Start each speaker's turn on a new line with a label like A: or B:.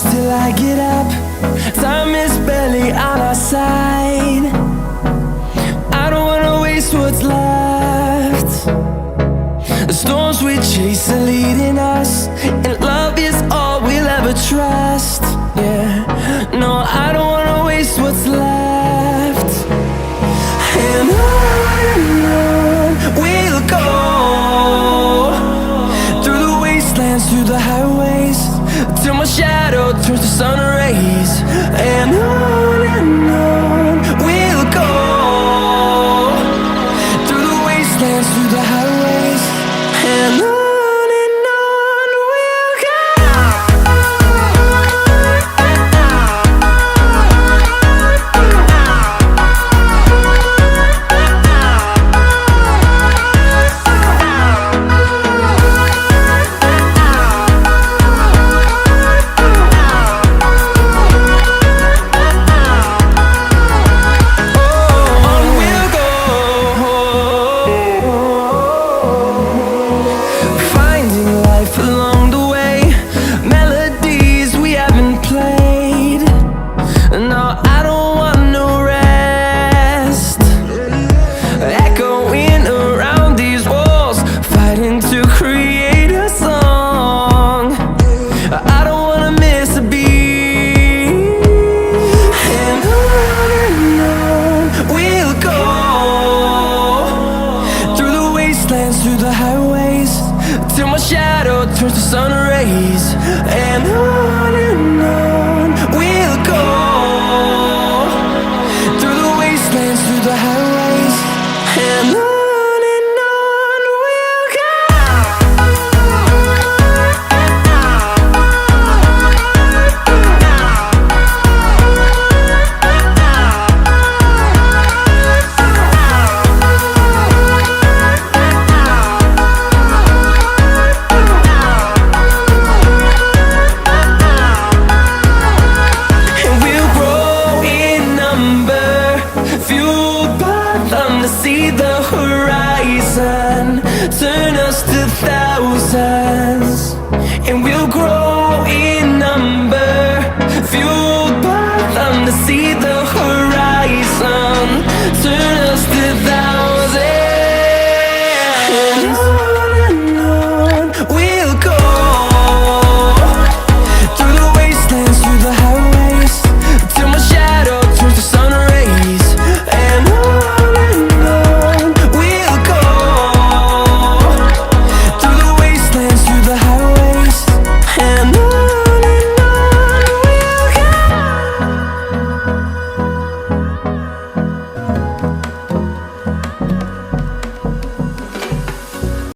A: till I get up. Time is barely on our side. I don't wanna waste what's left. The storms we chase are leading us, and love is all we'll ever trust. Yeah, no, I don't wanna waste what's left. And on we'll go, through the wastelands, through the highways, till my shadow turns to sun rays. And on we'll go, through the wastelands, through the highways, and on we'll go. To create a song, I don't wanna miss a beat. And on we'll go, through the wastelands, through the highways, till my shadow turns to sun rays. And on we'll go, through the wastelands, through the highways, and on. Fueled by them to see the horizon, turn us to thousands.